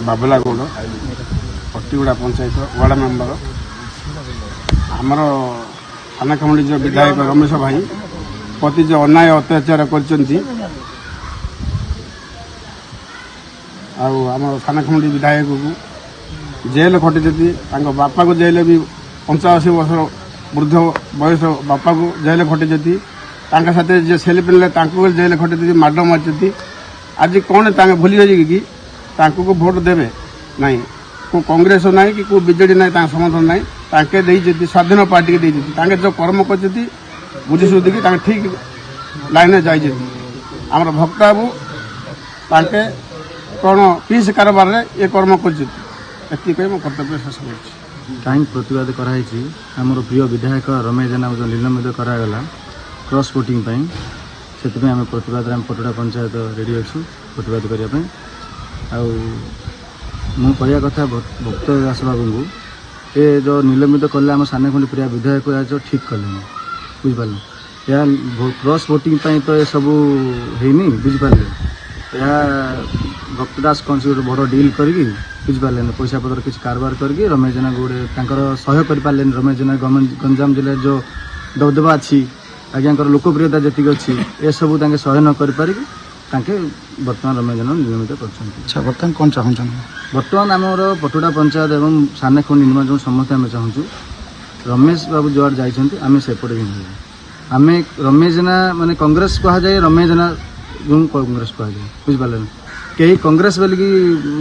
Babla Gaur पट्टीगुड़ा panchayat ward member आमर थानाखमुंडी जो विधायक रमेश भाई प्रति जो अन्याय अत्याचार आम थानाखमुंडी विधायक को जेल खटी बापा को जेल भी 85 वर्ष वृद्ध बयस बापा को जेल खटी साथ जे सेल्फ ने जेल खटी माड मारी आज कौन भूली जाए कि को भोट देवे ना को कांग्रेस ना कि को बीजेडी ना समर्थन ना स्वाधीन पार्टी के जो कर्म कर बुझी सुधी की ठीक लाइन जाइए आम भक्त बाबू ताके कौन पीस कारबार ये कर्म कर कर्तव्य शेष कर कहीं प्रतिवाद कराई आमर प्रिय विधायक रमेश जेना जो निलंबित करागला क्रॉस वोटिंग से आम प्रतिवाद आम पटुड़ा पंचायत रेडी अच्छु प्रतिवाद करने मुझे कथा भक्त दास बाबू को ये जो निलंबित कले आम सानखुंडी प्रिया विधायक जो ठीक कले बुझिपारे या क्रॉस वोटिंग तो ये सब है बुझिपारे भक्त दास कौन से बड़ डील करके बुझिपारे पैसा पतर किसी कारबार करके रमेश जेना गोटे सह्य कर रमेश जेना गंजाम जिले जो दबदबा अच्छी आज्ञा लोकप्रियता जी अच्छी ये सब सह्य न कर बर्तमान रमेश जेना निलंबित कर बर्तमान कौन चाहूँ बर्तमान आमर पटुड़ा पंचायत एवं सानखुंडी निर्माण समस्त आम चाहूँ रमेश बाबू जुआड़ जाइए आम सेपटे ही आम रमेश जेना माने कांग्रेस कह जाए रमेश जेना जो कांग्रेस कह जाए बुझिपारे कहीं कांग्रेस बोलिकी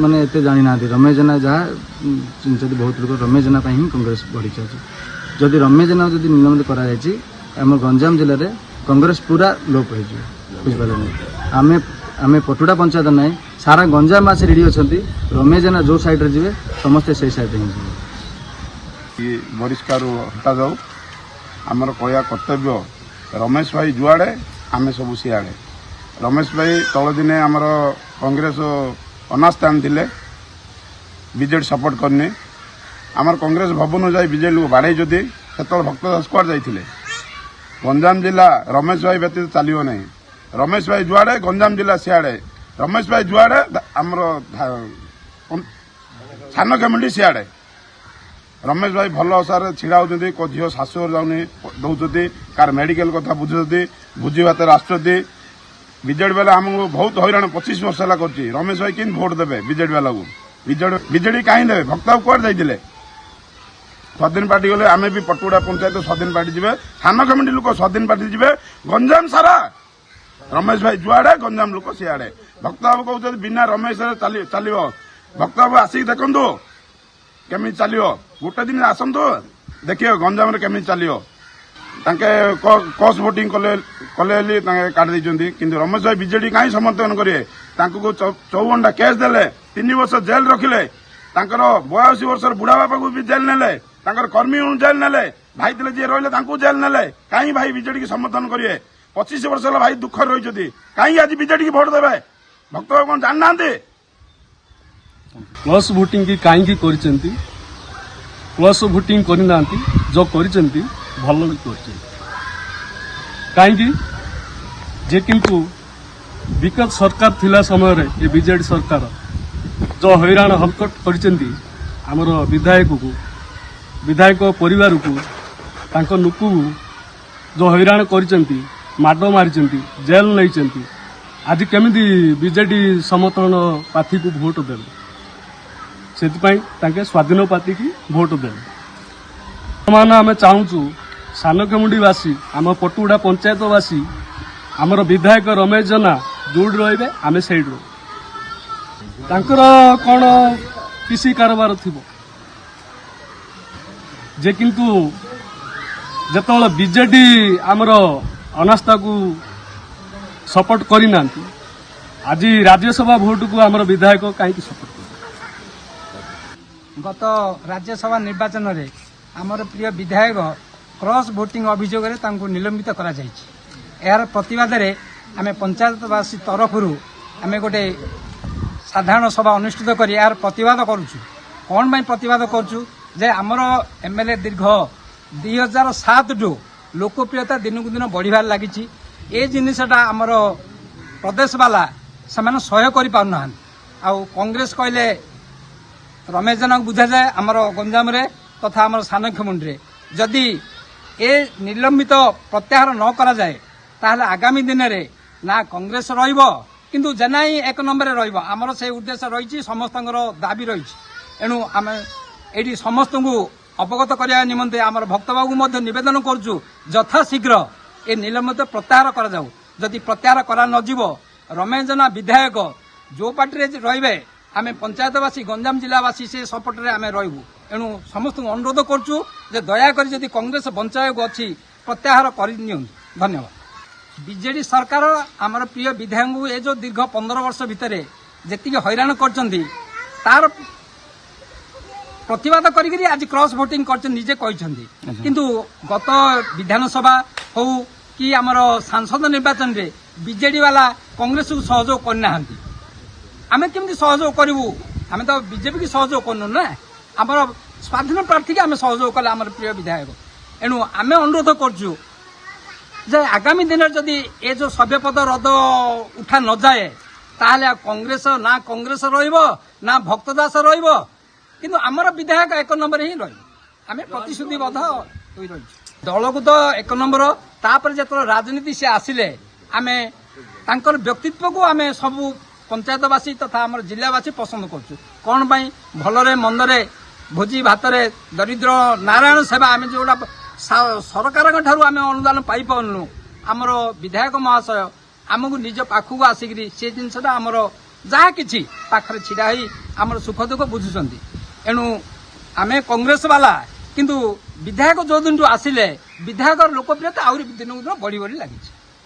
माने एते जानी ना रमेश जेना जहाँ चिंती बहुत लोग रमेश जेना ही कांग्रेस बढ़ी चलती जदि रमेश जेना जब निलंबित कराम गंजाम जिले में कांग्रेस पूरा लोप हो बुझिपारे आम पटुड़ा पंचायत ना सारा गंजाम आस रेडी अच्छा रमेश जेना जो साइड रे जी समस्ते से साइड ये बहिष्कार हटा जाऊ आमर कहया कर्तव्य रमेश भाई जुआड़े आम सब सियाड़े रमेश भाई तल दिने आमर कांग्रेस अनास्था आनी बीजेडी सपोर्ट करने आमर कांग्रेस भवन जाए बीजेडी को बाड़े जदि से भक्त दास कुआड़ जाते गंजाम जिला रमेश भाई व्यतीत चलो ना रमेश भाई जुआड़े गंजाम जिला सियाड़े रमेश भाई जुआड़े आमर सानखमुंडी सियाड़े रमेश भाई भल आशार छिड़ा होती को झील शाशुर जाऊनी दौरान कार मेडिकल कथा बुझुती भोजी भात आसुच्च बीजेडी वाला आमको बहुत हईराण 25 वर्ष है कर रमेश भाई कि भोट देवे बीजेडी वाला को बीजेडी कहीं देवे भक्त कुआड़ जाइए स्वाधीन पार्टी गले आम भी पटुड़ा पंचायत स्वाधीन पार्टी जी सानखमुंडी लोक स्वाधीन पार्टी जी गंजाम सारा रमेश भाई जुआड़े गंजाम लोक सियाड़े भक्त बाबू कहते बिना रमेश चलो भक्त बाबू आसिक देखु केमी चलो गोटे दिन आसतु देखिए गंजाम केमी चलो क्रॉस वोटिंग कले काट देते कि रमेश भाई बीजेडी कहीं समर्थन करेंगे 54टा केस देले 3 वर्ष जेल रखिले 82 वर्ष बुढ़ा बापा को भी जेल नेले कर्मी जेल नेले भाई थे जी रही जेल नेले कहीं भाई बीजेडी की समर्थन करेंगे 25 वर्ष है भाई दुख रही कहीं आज बीजेडी की भोट देवे भक्त बाबू कौन जानना क्रॉस वोटिंग की कहीं क्रॉस वोटिंग करना जो कर भल भी कर कहीं जे किंतु विगत सरकार थिला समय रे ये बीजेडी सरकार जो हैरान हरकत कर विधायक परिवार को तांको नुकु जो हैरान कर माड मारी जेल नहीं आज केमिति बीजेडी समर्थन पार्टी को भोट देले से स्वाधीन पार्टी की भोट देले मान आम चाहूँ सानखमुंडीवासी आम पटुड़ा पंचायतवासी आमर विधायक रमेश जेना जोड़ रे आम सैड कौन किसी कारबार थी जे किंतु जिते बीजेडी आमर अनास्था को सपोर्ट करना आज राज्यसभा भोट को आमर विधायक कहीं सपोर्ट गत राज्यसभा निर्वाचन रे आमर प्रिय विधायक क्रॉस वोटिंग अभियोग निलंबित करा यार प्रतिवाद आम पंचायतवासी तरफ आम गोटे साधारण सभा अनुष्ठित कर यार प्रतिवाद करुचु कौन पाई प्रतिवाद करुचु जे आमर एमएलए दीर्घ 2007 टू लोकप्रियता दिन को दिन बढ़िबार लगी ए जिनसटा आमर प्रदेश वाला से सहय कर कांग्रेस कहले ରମେଶ ଜେନାଙ୍କୁ ବୁଝାଯାଏ ଆମର ଗଞ୍ଜାମରେ ତଥା ଆମର ସାନଖେମୁଣ୍ଡିରେ ଯଦି ଏ ନିଲମ୍ବିତ ପ୍ରତ୍ୟାହାର ନ କରାଯାଏ ତାହେଲେ ଆଗାମୀ ଦିନରେ ନା କଂଗ୍ରେସ ରହିବ କିନ୍ତୁ ଜେନା ହିଁ 1 ନମ୍ବରରେ ରହିବ। ଆମର ସେ ଉଦ୍ଦେଶ୍ୟ ରହିଛି, ସମସ୍ତଙ୍କର ଦାବି ରହିଛି। ଏଣୁ ଆମେ ଏଇଠି ସମସ୍ତଙ୍କୁ ଅବଗତ କରିବା ନିମନ୍ତେ ଆମର ଭକ୍ତବାବୁଙ୍କୁ ମଧ୍ୟ ନିବେଦନ କରୁଛୁ, ଯଥାଶୀଘ୍ର ଏ ନିଲମ୍ବିତ ପ୍ରତ୍ୟାହାର କରାଯାଉ। ଯଦି ପ୍ରତ୍ୟାହାର କରା ନଯିବ ରମେଶ ଜେନା ବିଧାୟକ ଯୋଉ ପାର୍ଟିରେ ରହିବେ ଆମେ ପଞ୍ଚାୟତବାସୀ ଗଞ୍ଜାମ ଜିଲ୍ଲାବାସୀ ସେ ସପୋର୍ଟରେ ଆମେ ରହିବୁ। ଏଣୁ ସମସ୍ତଙ୍କୁ ଅନୁରୋଧ କରୁଛୁ ଯେ ଦୟାକରି ଯଦି କଂଗ୍ରେସ ବଞ୍ଚାଇବାକୁ ଅଛି ପ୍ରତ୍ୟାହାର କରିନିଅନ୍ତୁ। ଧନ୍ୟବାଦ। ବିଜେଡି ସରକାର ଆମର ପ୍ରିୟ ବିଧାୟକଙ୍କୁ ଏ ଯୋଉ ଦୀର୍ଘ 15 ବର୍ଷ ଭିତରେ ଯେତିକି ହଇରାଣ କରିଛନ୍ତି ତାର ପ୍ରତିବାଦ କରିକି ଆଜି କ୍ରସ୍ ଭୋଟିଂ କରିଛନ୍ତି ନିଜେ କହିଛନ୍ତି। କିନ୍ତୁ ଗତ ବିଧାନସଭା ହଉ କି ଆମର ସାଂସଦ ନିର୍ବାଚନରେ ବିଜେଡି ବାଲା କଂଗ୍ରେସକୁ ସହଯୋଗ କରିନାହାନ୍ତି। ଆମେ କେମିତି ସହଯୋଗ କରିବୁ? ଆମେ ତ ବିଜେପି କି ସହଯୋଗ କରୁନୁ ନା, ଆମର ସ୍ୱାଧୀନ ପ୍ରାର୍ଥୀକି ଆମେ ସହଯୋଗ କଲେ ଆମର ପ୍ରିୟ ବିଧାୟକ। ଏଣୁ ଆମେ ଅନୁରୋଧ କରୁଛୁ ଯେ ଆଗାମୀ ଦିନରେ ଯଦି ଏ ଯୋଉ ସଭ୍ୟପଦ ରଦ ଉଠା ନଯାଏ ତାହେଲେ କଂଗ୍ରେସ ନା କଂଗ୍ରେସ ରହିବ ନା ଭକ୍ତ ଦାସ ରହିବ, କିନ୍ତୁ ଆମର ବିଧାୟକ 1 ନମ୍ବର ହିଁ ରହିବ। ଆମେ ପ୍ରତିଶ୍ରୁତିବଦ୍ଧ ହୋଇ ରହିଛୁ। ଦଳକୁ ତ 1 ନମ୍ବର, ତାପରେ ଯେତେବେଳେ ରାଜନୀତି ସେ ଆସିଲେ ଆମେ ତାଙ୍କର ବ୍ୟକ୍ତିତ୍ୱକୁ ଆମେ ସବୁ ପଞ୍ଚାୟତବାସୀ ତଥା ଆମର ଜିଲ୍ଲାବାସୀ ପସନ୍ଦ କରୁଛୁ। କ'ଣ ପାଇଁ? ଭଲରେ ମନ୍ଦରେ ଭୋଜି ଭାତରେ ଦରିଦ୍ର ନାରାୟଣ ସେବା ଆମେ ଯୋଉଟା ସରକାରଙ୍କ ଠାରୁ ଆମେ ଅନୁଦାନ ପାଇପାରୁନୁ, ଆମର ବିଧାୟକ ମହାଶୟ ଆମକୁ ନିଜ ପାଖକୁ ଆସିକିରି ସେ ଜିନିଷଟା ଆମର ଯାହା କିଛି ପାଖରେ ଛିଡ଼ା ହୋଇ ଆମର ସୁଖ ଦୁଃଖ ବୁଝୁଛନ୍ତି। ଏଣୁ ଆମେ କଂଗ୍ରେସ ବାଲା, କିନ୍ତୁ ବିଧାୟକ ଯୋଉ ଦିନଠୁ ଆସିଲେ ବିଧାୟକର ଲୋକପ୍ରିୟତା ଆହୁରି ଦିନକୁ ଦିନ ବଢ଼ି ବଢ଼ି ଲାଗିଛି।